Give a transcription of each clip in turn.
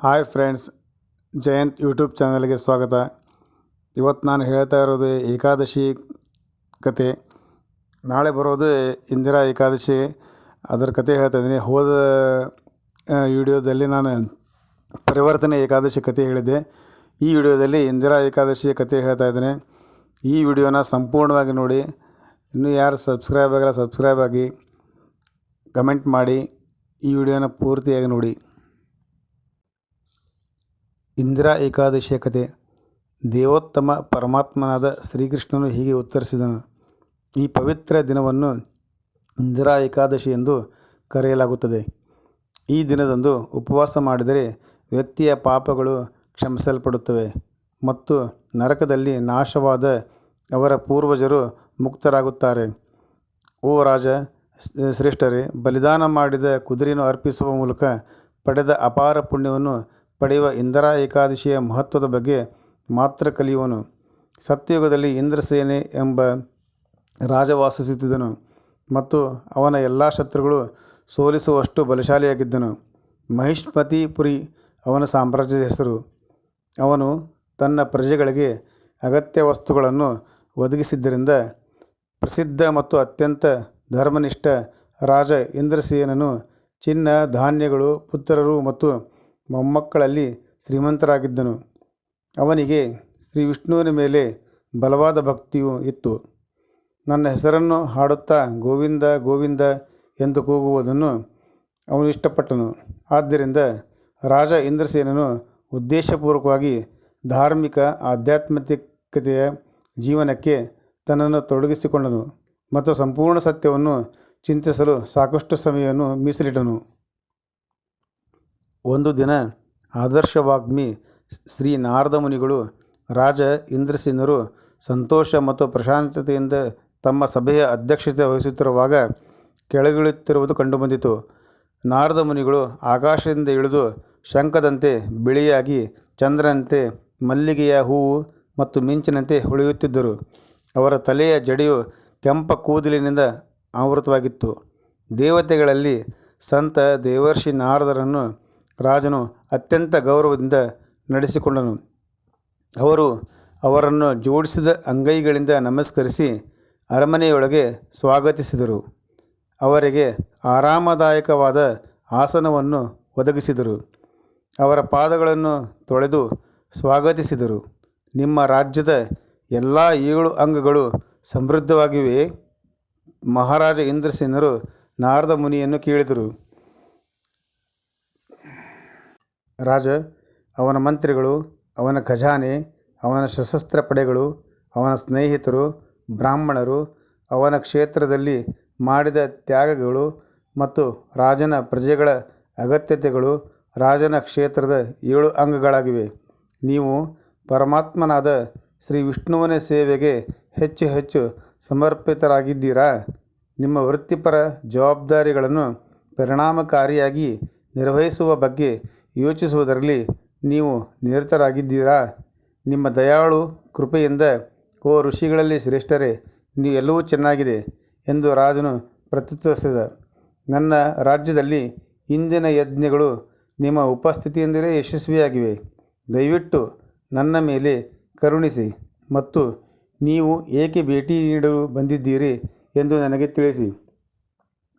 Hi friends, Jayant YouTube ಚಾನಲ್ಗೆ ಸ್ವಾಗತ. ಇವತ್ತು ನಾನು ಹೇಳ್ತಾ ಇರೋದು ಏಕಾದಶಿ ಕತೆ. ನಾಳೆ ಬರೋದು ಇಂದಿರಾ ಏಕಾದಶಿ, ಅದರ ಕತೆ ಹೇಳ್ತಾ ಇದ್ದೀನಿ. ಹೋದ ವಿಡಿಯೋದಲ್ಲಿ ನಾನು ಪರಿವರ್ತನೆ ಏಕಾದಶಿ ಕತೆ ಹೇಳಿದ್ದೆ. ಈ ವಿಡಿಯೋದಲ್ಲಿ ಇಂದಿರಾ ಏಕಾದಶಿ ಕತೆ ಹೇಳ್ತಾ ಇದ್ದೀನಿ. ಈ ವಿಡಿಯೋನ ಸಂಪೂರ್ಣವಾಗಿ ನೋಡಿ. ಇನ್ನೂ ಯಾರು ಸಬ್ಸ್ಕ್ರೈಬ್ ಆಗಿಲ್ಲ ಸಬ್ಸ್ಕ್ರೈಬ್ ಆಗಿ, ಕಮೆಂಟ್ ಮಾಡಿ, ಈ ವಿಡಿಯೋನ ಪೂರ್ತಿಯಾಗಿ ನೋಡಿ. ಇಂದಿರಾ ಏಕಾದಶಿಯ ಕತೆ. ದೇವೋತ್ತಮ ಪರಮಾತ್ಮನಾದ ಶ್ರೀಕೃಷ್ಣನು ಹೀಗೆ ಉತ್ತರಿಸಿದನು: ಈ ಪವಿತ್ರ ದಿನವನ್ನು ಇಂದಿರಾ ಏಕಾದಶಿ ಎಂದು ಕರೆಯಲಾಗುತ್ತದೆ. ಈ ದಿನದಂದು ಉಪವಾಸ ಮಾಡಿದರೆ ವ್ಯಕ್ತಿಯ ಪಾಪಗಳು ಕ್ಷಮಿಸಲ್ಪಡುತ್ತವೆ ಮತ್ತು ನರಕದಲ್ಲಿ ನಾಶವಾದ ಅವರ ಪೂರ್ವಜರು ಮುಕ್ತರಾಗುತ್ತಾರೆ. ಓ ರಾಜ ಶ್ರೇಷ್ಠರೇ, ಬಲಿದಾನ ಮಾಡಿದ ಕುದುರೆಯನ್ನು ಅರ್ಪಿಸುವ ಮೂಲಕ ಪಡೆದ ಅಪಾರ ಪುಣ್ಯವನ್ನು ಪಡೆಯುವ ಇಂದಿರಾ ಏಕಾದಶಿಯ ಮಹತ್ವದ ಬಗ್ಗೆ ಮಾತ್ರ ಕಲಿಯುವನು. ಸತ್ಯಯುಗದಲ್ಲಿ ಇಂದ್ರಸೇನೆ ಎಂಬ ರಾಜ ವಾಸಿಸುತ್ತಿದ್ದನು ಮತ್ತು ಅವನ ಎಲ್ಲ ಶತ್ರುಗಳು ಸೋಲಿಸುವಷ್ಟು ಬಲಶಾಲಿಯಾಗಿದ್ದನು. ಮಹಿಷ್ಮತಿಪುರಿ ಅವನ ಸಾಮ್ರಾಜ್ಯದ ಹೆಸರು. ಅವನು ತನ್ನ ಪ್ರಜೆಗಳಿಗೆ ಅಗತ್ಯ ವಸ್ತುಗಳನ್ನು ಒದಗಿಸಿದ್ದರಿಂದ ಪ್ರಸಿದ್ಧ ಮತ್ತು ಅತ್ಯಂತ ಧರ್ಮನಿಷ್ಠ ರಾಜ ಇಂದ್ರಸೇನನು ಚಿನ್ನ, ಧಾನ್ಯಗಳು, ಪುತ್ರರು ಮತ್ತು ಮೊಮ್ಮಕ್ಕಳಲ್ಲಿ ಶ್ರೀಮಂತರಾಗಿದ್ದನು. ಅವನಿಗೆ ಶ್ರೀ ವಿಷ್ಣುವಿನ ಮೇಲೆ ಬಲವಾದ ಭಕ್ತಿಯೂ ಇತ್ತು. ನನ್ನ ಹೆಸರನ್ನು ಹಾಡುತ್ತಾ ಗೋವಿಂದ ಗೋವಿಂದ ಎಂದು ಕೂಗುವುದನ್ನು ಅವನು ಇಷ್ಟಪಟ್ಟನು. ಆದ್ದರಿಂದ ರಾಜ ಇಂದ್ರಸೇನನು ಉದ್ದೇಶಪೂರ್ವಕವಾಗಿ ಧಾರ್ಮಿಕ ಆಧ್ಯಾತ್ಮಿಕತೆಯ ಜೀವನಕ್ಕೆ ತನ್ನನ್ನು ತೊಡಗಿಸಿಕೊಂಡನು ಮತ್ತು ಸಂಪೂರ್ಣ ಸತ್ಯವನ್ನು ಚಿಂತಿಸಲು ಸಾಕಷ್ಟು ಸಮಯವನ್ನು ಮೀಸಲಿಟ್ಟನು. ಒಂದು ದಿನ ಆದರ್ಶವಾಗ್ಮಿ ಶ್ರೀ ನಾರದ ಮುನಿಗಳು ರಾಜ ಇಂದ್ರಸೇನರು ಸಂತೋಷ ಮತ್ತು ಪ್ರಶಾಂತತೆಯಿಂದ ತಮ್ಮ ಸಭೆಯ ಅಧ್ಯಕ್ಷತೆ ವಹಿಸುತ್ತಿರುವಾಗ ಕೆಳಗಿಳುತ್ತಿರುವುದು ಕಂಡುಬಂದಿತು. ನಾರದ ಮುನಿಗಳು ಆಕಾಶದಿಂದ ಇಳಿದು ಶಂಖದಂತೆ ಬಿಳಿಯಾಗಿ, ಚಂದ್ರನಂತೆ, ಮಲ್ಲಿಗೆಯ ಹೂವು ಮತ್ತು ಮಿಂಚಿನಂತೆ ಹೊಳೆಯುತ್ತಿದ್ದರು. ಅವರ ತಲೆಯ ಜಡೆಯು ಕೆಂಪ ಕೂದಲಿನಿಂದ ಆವೃತವಾಗಿತ್ತು. ದೇವತೆಗಳಲ್ಲಿ ಸಂತ ದೇವರ್ಷಿ ನಾರದರನ್ನು ರಾಜನು ಅತ್ಯಂತ ಗೌರವದಿಂದ ನಡೆಸಿಕೊಂಡನು. ಅವರು ಅವರನ್ನು ಜೋಡಿಸಿದ ಅಂಗೈಗಳಿಂದ ನಮಸ್ಕರಿಸಿ ಅರಮನೆಯೊಳಗೆ ಸ್ವಾಗತಿಸಿದರು. ಅವರಿಗೆ ಆರಾಮದಾಯಕವಾದ ಆಸನವನ್ನು ಒದಗಿಸಿದರು. ಅವರ ಪಾದಗಳನ್ನು ತೊಳೆದು ಸ್ವಾಗತಿಸಿದರು. ನಿಮ್ಮ ರಾಜ್ಯದ ಎಲ್ಲ 7 ಅಂಗಗಳು ಸಮೃದ್ಧವಾಗಿವೆ. ಮಹಾರಾಜ ಇಂದ್ರಸೇನರು ನಾರದ ಮುನಿಯನ್ನು ಕೇಳಿದರು. ರಾಜ, ಅವನ ಮಂತ್ರಿಗಳು, ಅವನ ಖಜಾನೆ, ಅವನ ಸಶಸ್ತ್ರ ಪಡೆಗಳು, ಅವನ ಸ್ನೇಹಿತರು, ಬ್ರಾಹ್ಮಣರು, ಅವನ ಕ್ಷೇತ್ರದಲ್ಲಿ ಮಾಡಿದ ತ್ಯಾಗಗಳು ಮತ್ತು ರಾಜನ ಪ್ರಜೆಗಳ ಅಗತ್ಯತೆಗಳು ರಾಜನ ಕ್ಷೇತ್ರದ 7 ಅಂಗಗಳಾಗಿವೆ. ನೀವು ಪರಮಾತ್ಮನಾದ ಶ್ರೀ ವಿಷ್ಣುವಿನ ಸೇವೆಗೆ ಹೆಚ್ಚು ಹೆಚ್ಚು ಸಮರ್ಪಿತರಾಗಿದ್ದೀರಾ? ನಿಮ್ಮ ವೃತ್ತಿಪರ ಜವಾಬ್ದಾರಿಗಳನ್ನು ಪರಿಣಾಮಕಾರಿಯಾಗಿ ನಿರ್ವಹಿಸುವ ಬಗ್ಗೆ ಯೋಚಿಸುವುದರಲ್ಲಿ ನೀವು ನಿರತರಾಗಿದ್ದೀರಾ? ನಿಮ್ಮ ದಯಾಳು ಕೃಪೆಯಿಂದ ಓ ಋಷಿಗಳಲ್ಲಿ ಶ್ರೇಷ್ಠರೇ, ಎಲ್ಲವೂ ಚೆನ್ನಾಗಿದೆ ಎಂದು ರಾಜನು ಪ್ರತ್ಯುತ್ತರಿಸಿದ. ನನ್ನ ರಾಜ್ಯದಲ್ಲಿ ಇಂದಿನ ಯಜ್ಞಗಳು ನಿಮ್ಮ ಉಪಸ್ಥಿತಿಯಿಂದಲೇ ಯಶಸ್ವಿಯಾಗಿವೆ. ದಯವಿಟ್ಟು ನನ್ನ ಮೇಲೆ ಕರುಣಿಸಿ ಮತ್ತು ನೀವು ಏಕೆ ಭೇಟಿ ನೀಡಲು ಬಂದಿದ್ದೀರಿ ಎಂದು ನನಗೆ ತಿಳಿಸಿ.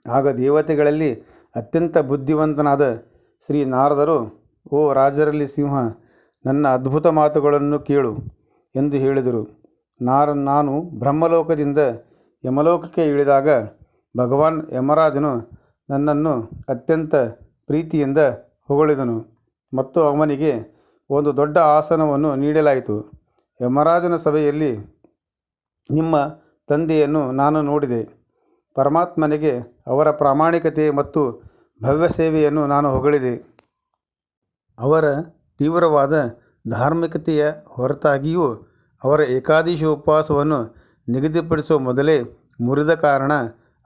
ಆಗ ದೇವತೆಗಳಲ್ಲಿ ಅತ್ಯಂತ ಬುದ್ಧಿವಂತನಾದ ಶ್ರೀ ನಾರದರು, ಓ ರಾಜರಲ್ಲಿ ಸಿಂಹ, ನನ್ನ ಅದ್ಭುತ ಮಾತುಗಳನ್ನು ಕೇಳು ಎಂದು ಹೇಳಿದರು. ನಾನು ಬ್ರಹ್ಮಲೋಕದಿಂದ ಯಮಲೋಕಕ್ಕೆ ಇಳಿದಾಗ ಭಗವಾನ್ ಯಮರಾಜನು ನನ್ನನ್ನು ಅತ್ಯಂತ ಪ್ರೀತಿಯಿಂದ ಹೊಗಳಿದನು ಮತ್ತು ಅವನಿಗೆ ಒಂದು ದೊಡ್ಡ ಆಸನವನ್ನು ನೀಡಲಾಯಿತು. ಯಮರಾಜನ ಸಭೆಯಲ್ಲಿ ನಿಮ್ಮ ತಂದೆಯನ್ನು ನಾನು ನೋಡಿದೆ. ಪರಮಾತ್ಮನಿಗೆ ಅವರ ಪ್ರಾಮಾಣಿಕತೆ ಮತ್ತು ಭವ್ಯ ಸೇವೆಯನ್ನು ನಾನು ಹೊಗಳಿದೆ. ಅವರ ತೀವ್ರವಾದ ಧಾರ್ಮಿಕತೆಯ ಹೊರತಾಗಿಯೂ ಅವರ ಏಕಾದಶಿ ಉಪವಾಸವನ್ನು ನಿಗದಿಪಡಿಸುವ ಮೊದಲೇ ಮುರಿದ ಕಾರಣ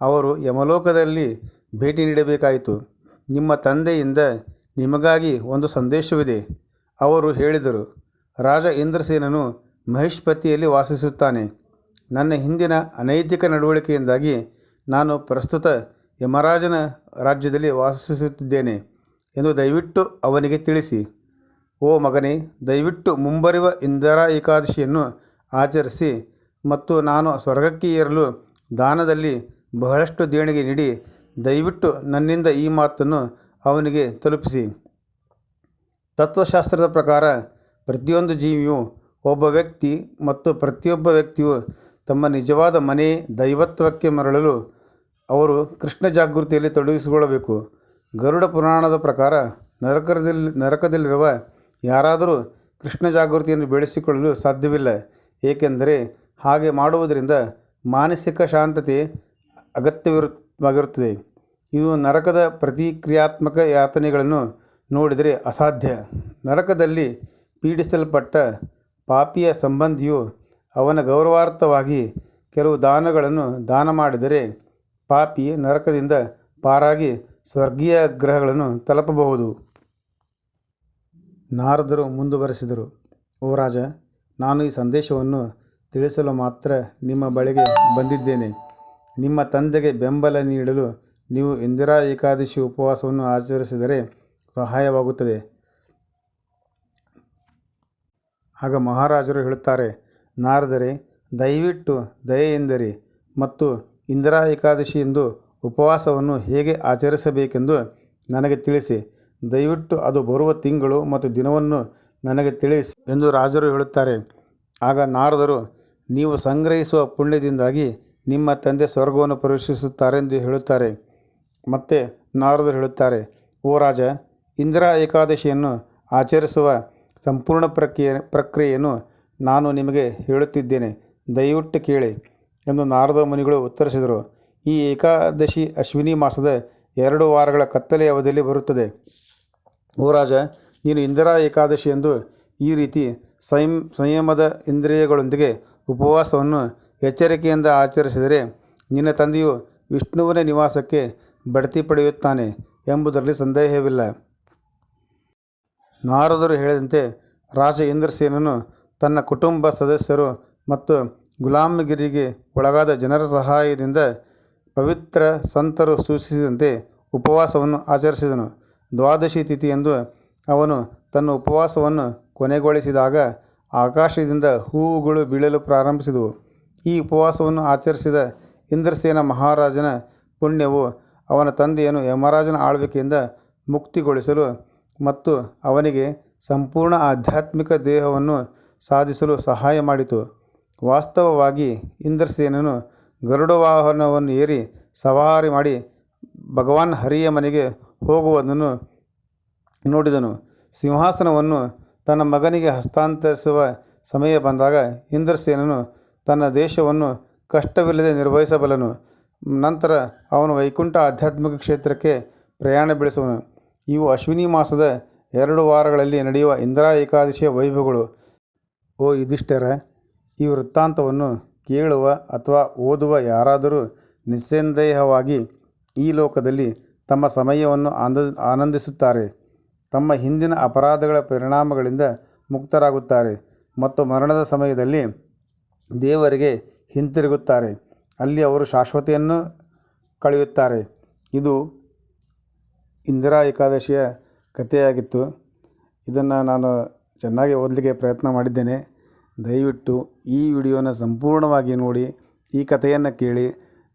ಅವರು ಯಮಲೋಕದಲ್ಲಿ ಭೇಟಿ ನೀಡಬೇಕಾಯಿತು. ನಿಮ್ಮ ತಂದೆಯಿಂದ ನಿಮಗಾಗಿ ಒಂದು ಸಂದೇಶವಿದೆ. ಅವರು ಹೇಳಿದರು, ರಾಜ ಇಂದ್ರಸೇನನು ಮಹಿಷ್ಮತಿಯಲ್ಲಿ ವಾಸಿಸುತ್ತಾನೆ. ನನ್ನ ಹಿಂದಿನ ಅನೈತಿಕ ನಡವಳಿಕೆಯಿಂದಾಗಿ ನಾನು ಪ್ರಸ್ತುತ ಯಮರಾಜನ ರಾಜ್ಯದಲ್ಲಿ ವಾಸಿಸುತ್ತಿದ್ದೇನೆ ಎಂದು ದಯವಿಟ್ಟು ಅವನಿಗೆ ತಿಳಿಸಿ. ಓ ಮಗನೇ, ದಯವಿಟ್ಟು ಮುಂಬರುವ ಇಂದಿರಾ ಏಕಾದಶಿಯನ್ನು ಆಚರಿಸಿ ಮತ್ತು ನಾನು ಸ್ವರ್ಗಕ್ಕೆ ಏರಲು ದಾನದಲ್ಲಿ ಬಹಳಷ್ಟು ದೇಣಿಗೆ ನೀಡಿ ದಯವಿಟ್ಟು ನನ್ನಿಂದ ಈ ಮಾತನ್ನು ಅವನಿಗೆ ತಲುಪಿಸಿ. ತತ್ವಶಾಸ್ತ್ರದ ಪ್ರಕಾರ ಪ್ರತಿಯೊಂದು ಜೀವಿಯು ಒಬ್ಬ ವ್ಯಕ್ತಿ ಮತ್ತು ಪ್ರತಿಯೊಬ್ಬ ವ್ಯಕ್ತಿಯು ತಮ್ಮ ನಿಜವಾದ ಮನೆ ದೈವತ್ವಕ್ಕೆ ಮರಳಲು ಅವರು ಕೃಷ್ಣ ಜಾಗೃತಿಯಲ್ಲಿ ತೊಡಗಿಸಿಕೊಳ್ಳಬೇಕು. ಗರುಡ ಪುರಾಣದ ಪ್ರಕಾರ ನರಕದಲ್ಲಿರುವ ಯಾರಾದರೂ ಕೃಷ್ಣ ಜಾಗೃತಿಯನ್ನು ಬೆಳೆಸಿಕೊಳ್ಳಲು ಸಾಧ್ಯವಿಲ್ಲ, ಏಕೆಂದರೆ ಹಾಗೆ ಮಾಡುವುದರಿಂದ ಮಾನಸಿಕ ಶಾಂತತೆ ಅಗತ್ಯವಾಗಿರುತ್ತದೆ. ಇದು ನರಕದ ಪ್ರತಿಕ್ರಿಯಾತ್ಮಕ ಯಾತನೆಗಳನ್ನು ನೋಡಿದರೆ ಅಸಾಧ್ಯ. ನರಕದಲ್ಲಿ ಪೀಡಿಸಲ್ಪಟ್ಟ ಪಾಪಿಯ ಸಂಬಂಧಿಯು ಅವನ ಗೌರವಾರ್ಥವಾಗಿ ಕೆಲವು ದಾನಗಳನ್ನು ದಾನ ಮಾಡಿದರೆ ಪಾಪಿ ನರಕದಿಂದ ಪಾರಾಗಿ ಸ್ವರ್ಗೀಯ ಗ್ರಹಗಳನ್ನು ತಲುಪಬಹುದು. ನಾರದರು ಮುಂದುವರೆಸಿದರು, ಓ ರಾಜ, ನಾನು ಈ ಸಂದೇಶವನ್ನು ತಿಳಿಸಲು ಮಾತ್ರ ನಿಮ್ಮ ಬಳಿಗೆ ಬಂದಿದ್ದೇನೆ. ನಿಮ್ಮ ತಂದೆಗೆ ಬೆಂಬಲ ನೀಡಲು ನೀವು ಇಂದಿರಾ ಏಕಾದಶಿ ಉಪವಾಸವನ್ನು ಆಚರಿಸಿದರೆ ಸಹಾಯವಾಗುತ್ತದೆ. ಆಗ ಮಹಾರಾಜರು ಹೇಳುತ್ತಾರೆ, ನಾರದರೆ, ದಯವಿಟ್ಟು ದಯೆಯಿಂದಿರಿ ಮತ್ತು ಇಂದಿರಾ ಏಕಾದಶಿ ಎಂದು ಉಪವಾಸವನ್ನು ಹೇಗೆ ಆಚರಿಸಬೇಕೆಂದು ನನಗೆ ತಿಳಿಸಿ. ದಯವಿಟ್ಟು ಅದು ಬರುವ ತಿಂಗಳು ಮತ್ತು ದಿನವನ್ನು ನನಗೆ ತಿಳಿಸಿ ಎಂದು ರಾಜರು ಹೇಳುತ್ತಾರೆ. ಆಗ ನಾರದರು, ನೀವು ಸಂಗ್ರಹಿಸುವ ಪುಣ್ಯದಿಂದಾಗಿ ನಿಮ್ಮ ತಂದೆ ಸ್ವರ್ಗವನ್ನು ಪ್ರವೇಶಿಸುತ್ತಾರೆಂದು ಹೇಳುತ್ತಾರೆ. ಮತ್ತೆ ನಾರದರು ಹೇಳುತ್ತಾರೆ, ಓ ರಾಜ, ಇಂದಿರಾ ಏಕಾದಶಿಯನ್ನು ಆಚರಿಸುವ ಸಂಪೂರ್ಣ ಪ್ರಕ್ರಿಯೆಯನ್ನು ನಾನು ನಿಮಗೆ ಹೇಳುತ್ತಿದ್ದೇನೆ, ದಯವಿಟ್ಟು ಕೇಳಿ ಎಂದು ನಾರದ ಮುನಿಗಳು ಉತ್ತರಿಸಿದರು. ಈ ಏಕಾದಶಿ ಅಶ್ವಿನಿ ಮಾಸದ 2 ವಾರಗಳ ಕತ್ತಲೆಯ ಅವಧಿಯಲ್ಲಿ ಬರುತ್ತದೆ. ಓ ರಾಜ, ನೀನು ಇಂದಿರಾ ಏಕಾದಶಿ ಎಂದು ಈ ರೀತಿ ಸಂಯಮದ ಇಂದ್ರಿಯಗಳೊಂದಿಗೆ ಉಪವಾಸವನ್ನು ಎಚ್ಚರಿಕೆಯಿಂದ ಆಚರಿಸಿದರೆ ನಿನ್ನ ತಂದೆಯು ವಿಷ್ಣುವಿನ ನಿವಾಸಕ್ಕೆ ಬಡ್ತಿ ಪಡೆಯುತ್ತಾನೆ ಎಂಬುದರಲ್ಲಿ ಸಂದೇಹವಿಲ್ಲ. ನಾರದರು ಹೇಳಿದಂತೆ ರಾಜ ಇಂದ್ರಸೇನನು ತನ್ನ ಕುಟುಂಬ ಸದಸ್ಯರು ಮತ್ತು ಗುಲಾಮಗಿರಿಗೆ ಒಳಗಾದ ಜನರ ಸಹಾಯದಿಂದ ಪವಿತ್ರ ಸಂತರು ಸೂಚಿಸಿದಂತೆ ಉಪವಾಸವನ್ನು ಆಚರಿಸಿದನು. ದ್ವಾದಶಿ ತಿಥಿಯಂದು ಅವನು ತನ್ನ ಉಪವಾಸವನ್ನು ಕೊನೆಗೊಳಿಸಿದಾಗ ಆಕಾಶದಿಂದ ಹೂವುಗಳು ಬೀಳಲು ಪ್ರಾರಂಭಿಸಿದವು. ಈ ಉಪವಾಸವನ್ನು ಆಚರಿಸಿದ ಇಂದ್ರಸೇನ ಮಹಾರಾಜನ ಪುಣ್ಯವು ಅವನ ತಂದೆಯನ್ನು ಯಮರಾಜನ ಆಳ್ವಿಕೆಯಿಂದ ಮುಕ್ತಿಗೊಳಿಸಲು ಮತ್ತು ಅವನಿಗೆ ಸಂಪೂರ್ಣ ಆಧ್ಯಾತ್ಮಿಕ ದೇಹವನ್ನು ಸಾಧಿಸಲು ಸಹಾಯ ಮಾಡಿತು. ವಾಸ್ತವವಾಗಿ ಇಂದ್ರಸೇನನು ಗರುಡ ವಾಹನವನ್ನು ಏರಿ ಸವಾರಿ ಮಾಡಿ ಭಗವಾನ್ ಹರಿಯ ಮನೆಗೆ ಹೋಗುವುದನ್ನು ನೋಡಿದನು. ಸಿಂಹಾಸನವನ್ನು ತನ್ನ ಮಗನಿಗೆ ಹಸ್ತಾಂತರಿಸುವ ಸಮಯ ಬಂದಾಗ ಇಂದ್ರಸೇನನು ತನ್ನ ದೇಶವನ್ನು ಕಷ್ಟವಿಲ್ಲದೆ ನಿರ್ವಹಿಸಬಲ್ಲನು. ನಂತರ ಅವನು ವೈಕುಂಠ ಆಧ್ಯಾತ್ಮಿಕ ಕ್ಷೇತ್ರಕ್ಕೆ ಪ್ರಯಾಣ ಬೆಳೆಸುವನು. ಇವು ಅಶ್ವಿನಿ ಮಾಸದ 2 ವಾರಗಳಲ್ಲಿ ನಡೆಯುವ ಇಂದಿರಾ ಏಕಾದಶಿಯ ವೈಭವಗಳು. ಓ ಯುಧಿಷ್ಠಿರ, ಈ ವೃತ್ತಾಂತವನ್ನು ಕೇಳುವ ಅಥವಾ ಓದುವ ಯಾರಾದರೂ ನಿಸ್ಸಂದೇಹವಾಗಿ ಈ ಲೋಕದಲ್ಲಿ ತಮ್ಮ ಸಮಯವನ್ನು ಆನಂದಿಸುತ್ತಾರೆ, ತಮ್ಮ ಹಿಂದಿನ ಅಪರಾಧಗಳ ಪರಿಣಾಮಗಳಿಂದ ಮುಕ್ತರಾಗುತ್ತಾರೆ ಮತ್ತು ಮರಣದ ಸಮಯದಲ್ಲಿ ದೇವರಿಗೆ ಹಿಂತಿರುಗುತ್ತಾರೆ. ಅಲ್ಲಿ ಅವರು ಶಾಶ್ವತೆಯನ್ನು ಕಳೆಯುತ್ತಾರೆ. ಇದು ಇಂದಿರಾ ಏಕಾದಶಿಯ ಕಥೆಯಾಗಿತ್ತು. ಇದನ್ನು ನಾನು ಚೆನ್ನಾಗಿ ಓದಲಿಕ್ಕೆ ಪ್ರಯತ್ನ ಮಾಡಿದ್ದೇನೆ. ದಯವಿಟ್ಟು ಈ ವಿಡಿಯೋನ ಸಂಪೂರ್ಣವಾಗಿ ನೋಡಿ, ಈ ಕಥೆಯನ್ನು ಕೇಳಿ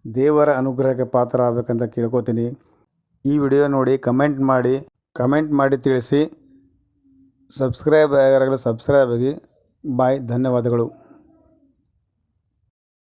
ದೇವರ ಅನುಗ್ರಹಕ್ಕೆ ಪಾತ್ರ ಆಗಬೇಕಂತ ಕೇಳ್ಕೊತೀನಿ. ಈ ವಿಡಿಯೋ ನೋಡಿ ಕಮೆಂಟ್ ಮಾಡಿ ತಿಳಿಸಿ. ಸಬ್ಸ್ಕ್ರೈಬ್ ಆಗಿ. ಬಾಯ್. ಧನ್ಯವಾದಗಳು.